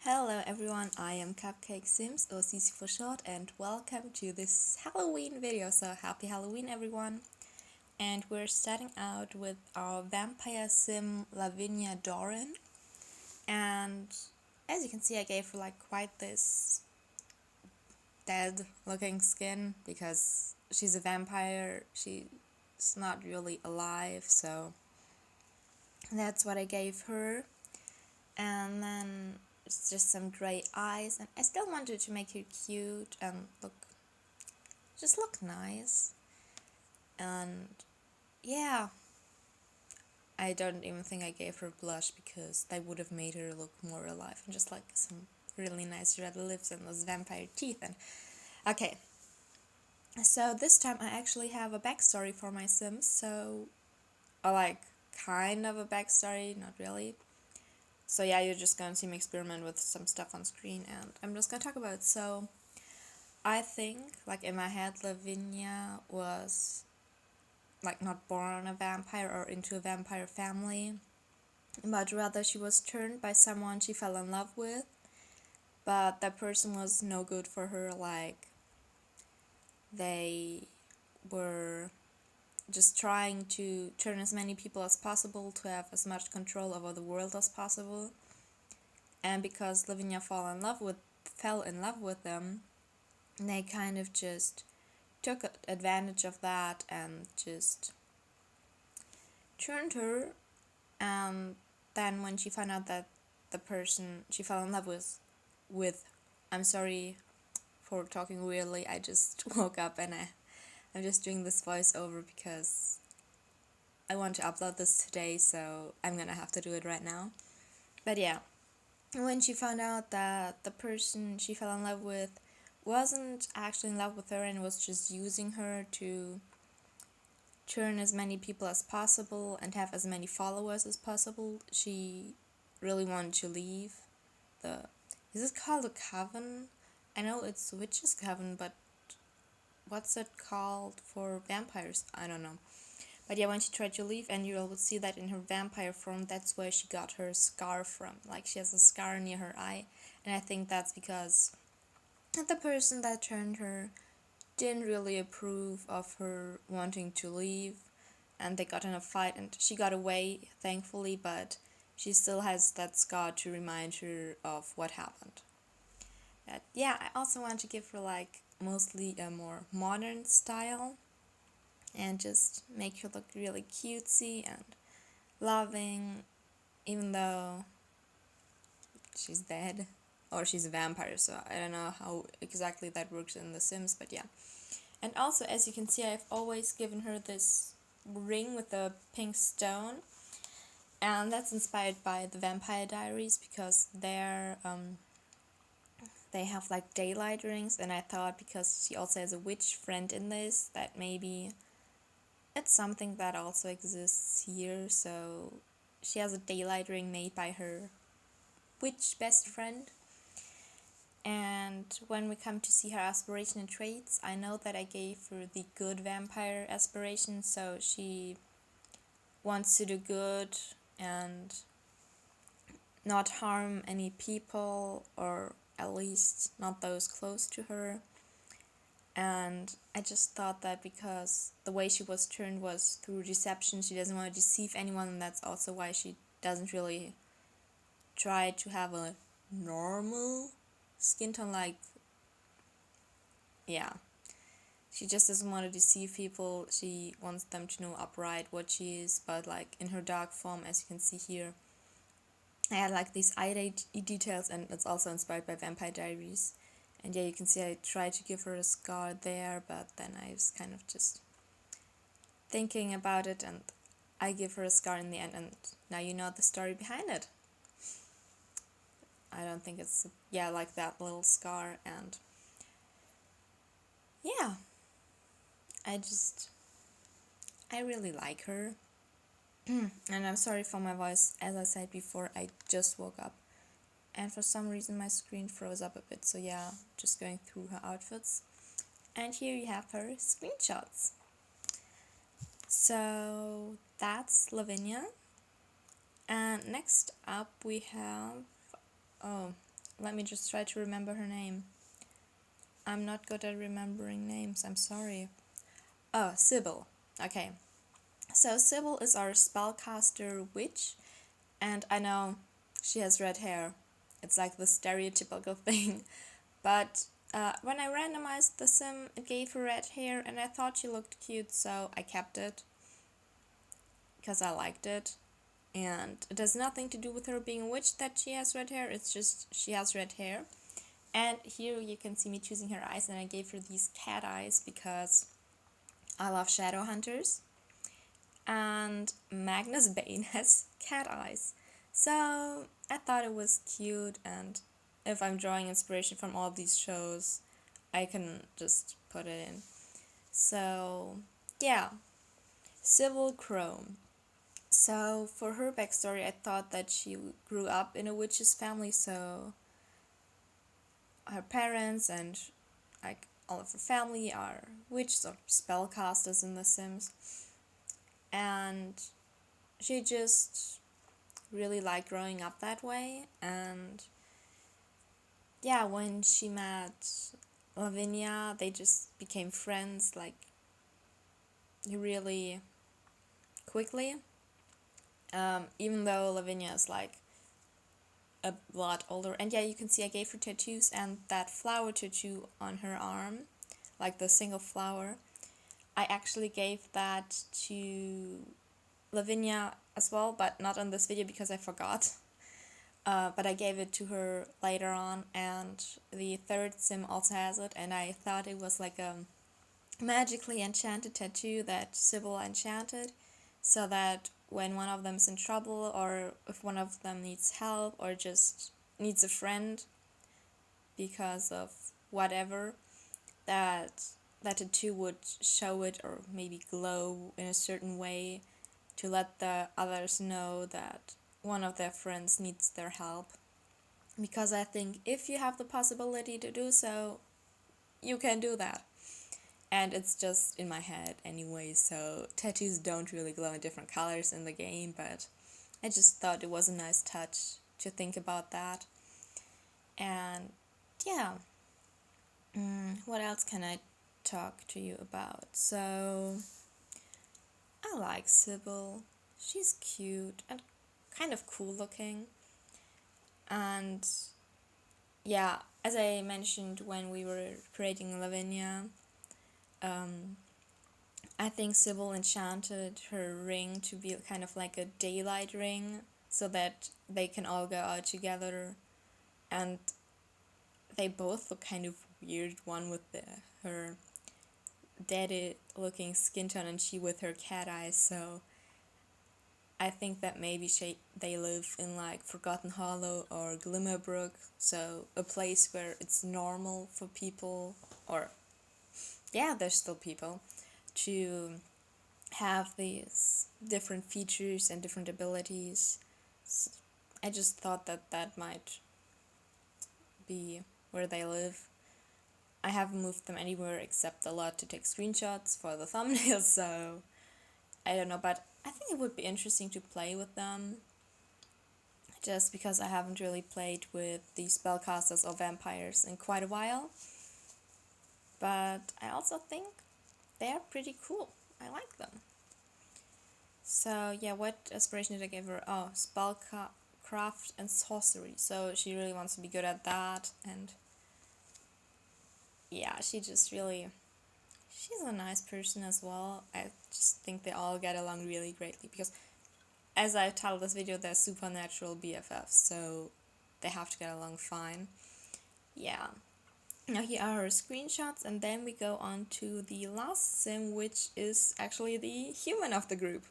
Hello everyone, I am Cupcake Sims, or CC for short, and welcome to this Halloween video. So happy Halloween everyone! And we're starting out with our vampire sim Lavinia Doran. And as you can see, I gave her like quite this dead looking skin because she's a vampire. She's not really alive, so that's what I gave her. And then it's just some gray eyes, and I still wanted to make her cute and look nice. And yeah, I don't even think I gave her blush because that would have made her look more alive, and just like some really nice red lips and those vampire teeth. And okay, so this time I actually have a backstory for my Sims, so like kind of a backstory, not really. So yeah, you're just gonna see me experiment with some stuff on screen, and I'm just gonna talk about it. So I think, like in my head, Lavinia was like not born a vampire or into a vampire family, but rather she was turned by someone she fell in love with, but that person was no good for her. Like they were just trying to turn as many people as possible to have as much control over the world as possible. And because Lavinia fell in love with them, they kind of just took advantage of that and just turned her. And then when she found out that the person she fell in love with I'm sorry for talking weirdly, I just woke up and I'm just doing this voiceover because I want to upload this today, so I'm gonna have to do it right now. But yeah, when she found out that the person she fell in love with wasn't actually in love with her and was just using her to turn as many people as possible and have as many followers as possible, she really wanted to leave is it called a coven? I know it's witch's coven, but what's it called for vampires? I don't know. But yeah, when she tried to leave, and you will see that in her vampire form, that's where she got her scar from. Like, she has a scar near her eye, and I think that's because the person that turned her didn't really approve of her wanting to leave, and they got in a fight, and she got away, thankfully, but she still has that scar to remind her of what happened. But yeah, I also want to give her like mostly a more modern style and just make her look really cutesy and loving, even though she's dead, or she's a vampire, so I don't know how exactly that works in The Sims, but yeah. And also, as you can see, I've always given her this ring with a pink stone, and that's inspired by the Vampire Diaries, because they have like daylight rings, and I thought because she also has a witch friend in this, that maybe it's something that also exists here. So she has a daylight ring made by her witch best friend. And when we come to see her aspiration and traits, I know that I gave her the good vampire aspiration, so she wants to do good and not harm any people, or at least not those close to her. And I just thought that because the way she was turned was through deception, she doesn't want to deceive anyone, and that's also why she doesn't really try to have a normal skin tone. Like, yeah, she just doesn't want to deceive people. She wants them to know upright what she is, but like in her dark form, as you can see here, I had like these eye details, and it's also inspired by Vampire Diaries. And yeah, you can see I tried to give her a scar there, but then I was kind of just thinking about it, and I give her a scar in the end, and now you know the story behind it. I don't think it's, yeah, like that little scar, and yeah, I really like her. And I'm sorry for my voice, as I said before, I just woke up, and for some reason my screen froze up a bit, so yeah, just going through her outfits. And here you have her screenshots. So that's Lavinia. And next up we have, let me just try to remember her name. I'm not good at remembering names, I'm sorry. Oh, Sybil. Okay. So Sybil is our spellcaster witch, and I know she has red hair. It's like the stereotypical thing. But when I randomized the sim, it gave her red hair, and I thought she looked cute, so I kept it. Because I liked it. And it has nothing to do with her being a witch that she has red hair, it's just she has red hair. And here you can see me choosing her eyes, and I gave her these cat eyes because I love shadow hunters. And Magnus Bane has cat eyes. So I thought it was cute, and if I'm drawing inspiration from all these shows, I can just put it in. So yeah, Sybil Chrome. So for her backstory, I thought that she grew up in a witch's family, so her parents and like all of her family are witches or spellcasters in The Sims. And she just really liked growing up that way. And yeah, when she met Lavinia, they just became friends like really quickly. Even though Lavinia is like a lot older. And yeah, you can see I gave her tattoos, and that flower tattoo on her arm, like the single flower, I actually gave that to Lavinia as well, but not on this video because I forgot. But I gave it to her later on, and the third sim also has it, and I thought it was like a magically enchanted tattoo that Sybil enchanted, so that when one of them is in trouble, or if one of them needs help, or just needs a friend because of whatever, that tattoo would show it or maybe glow in a certain way to let the others know that one of their friends needs their help. Because I think if you have the possibility to do so, you can do that. And it's just in my head anyway, so tattoos don't really glow in different colors in the game, but I just thought it was a nice touch to think about that. And yeah, what else can I talk to you about? So I like Sybil. She's cute and kind of cool looking. And yeah, as I mentioned when we were creating Lavinia, I think Sybil enchanted her ring to be kind of like a daylight ring, so that they can all go out together. And they both look kind of weird, one with her daddy looking skin tone and she with her cat eyes, so I think that maybe they live in like Forgotten Hollow or Glimmerbrook, so a place where it's normal for people, or yeah, there's still people, to have these different features and different abilities. So I just thought that might be where they live. I haven't moved them anywhere except a lot to take screenshots for the thumbnails, so I don't know, but I think it would be interesting to play with them, just because I haven't really played with the spellcasters or vampires in quite a while. But I also think they're pretty cool. I like them. So yeah, what aspiration did I give her? Oh, spellcraft and sorcery. So she really wants to be good at that, and yeah, she's a nice person as well. I just think they all get along really greatly, because as I titled this video, they're supernatural BFFs, so they have to get along fine. Yeah. Now here are her screenshots, and then we go on to the last sim, which is actually the human of the group.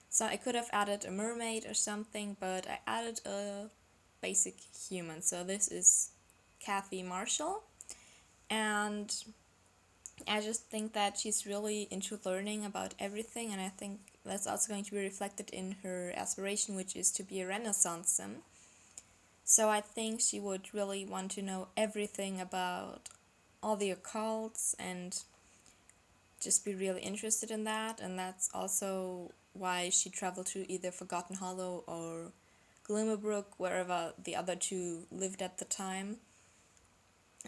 So I could have added a mermaid or something, but I added a basic human. So this is Kathy Marshall, and I just think that she's really into learning about everything, and I think that's also going to be reflected in her aspiration, which is to be a Renaissance sim. So I think she would really want to know everything about all the occults and just be really interested in that, and that's also why she traveled to either Forgotten Hollow or Glimmerbrook, wherever the other two lived at the time.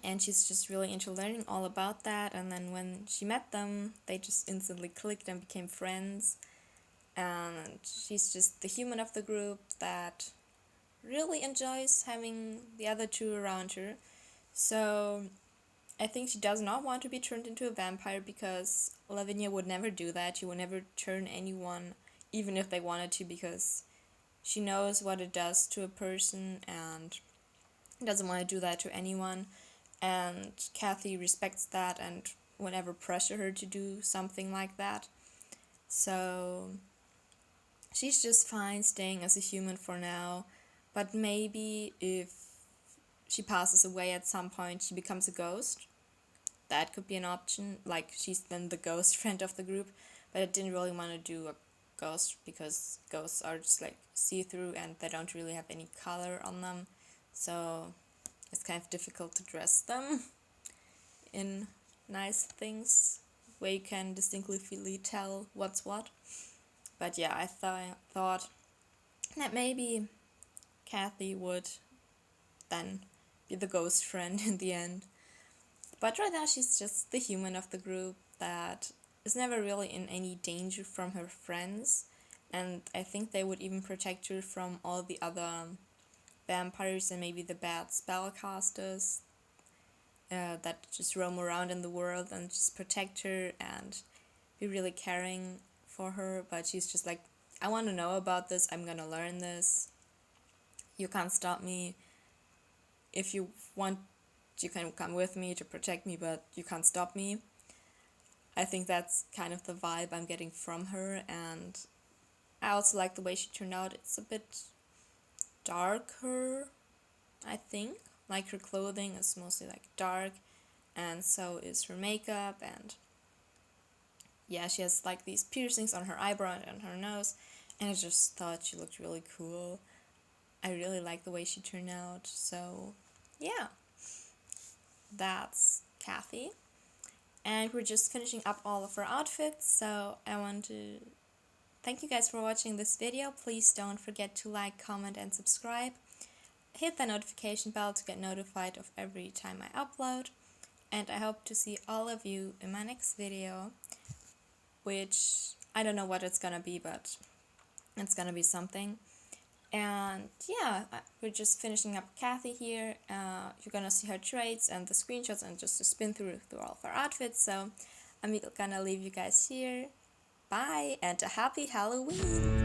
And she's just really into learning all about that, and then when she met them, they just instantly clicked and became friends. And she's just the human of the group that really enjoys having the other two around her. So I think she does not want to be turned into a vampire, because Lavinia would never do that. She would never turn anyone, even if they wanted to, because she knows what it does to a person and doesn't want to do that to anyone. And Kathy respects that and would never pressure her to do something like that. So she's just fine staying as a human for now, but maybe if she passes away at some point, she becomes a ghost. That could be an option, like she's then the ghost friend of the group, but I didn't really want to do a ghost because ghosts are just like see-through and they don't really have any color on them, so it's kind of difficult to dress them in nice things where you can distinctly tell what's what. But yeah, I thought that maybe Kathy would then be the ghost friend in the end. But right now she's just the human of the group that is never really in any danger from her friends, and I think they would even protect her from all the other vampires and maybe the bad spellcasters that just roam around in the world and just protect her and be really caring for her. But she's just like, I want to know about this, I'm gonna learn this, you can't stop me. If you want, you can come with me to protect me, but you can't stop me. I think that's kind of the vibe I'm getting from her, and I also like the way she turned out. It's a bit darker, I think. Like her clothing is mostly like dark, and so is her makeup, and yeah, she has like these piercings on her eyebrow and on her nose, and I just thought she looked really cool. I really like the way she turned out, so yeah, that's Kathy. And we're just finishing up all of our outfits, so I want to thank you guys for watching this video. Please don't forget to like, comment, and subscribe. Hit the notification bell to get notified of every time I upload. And I hope to see all of you in my next video, which I don't know what it's gonna be, but it's gonna be something. And yeah, we're just finishing up Kathy here. You're gonna see her traits and the screenshots and just to spin through all of her outfits. So I'm gonna leave you guys here. Bye, and a happy Halloween!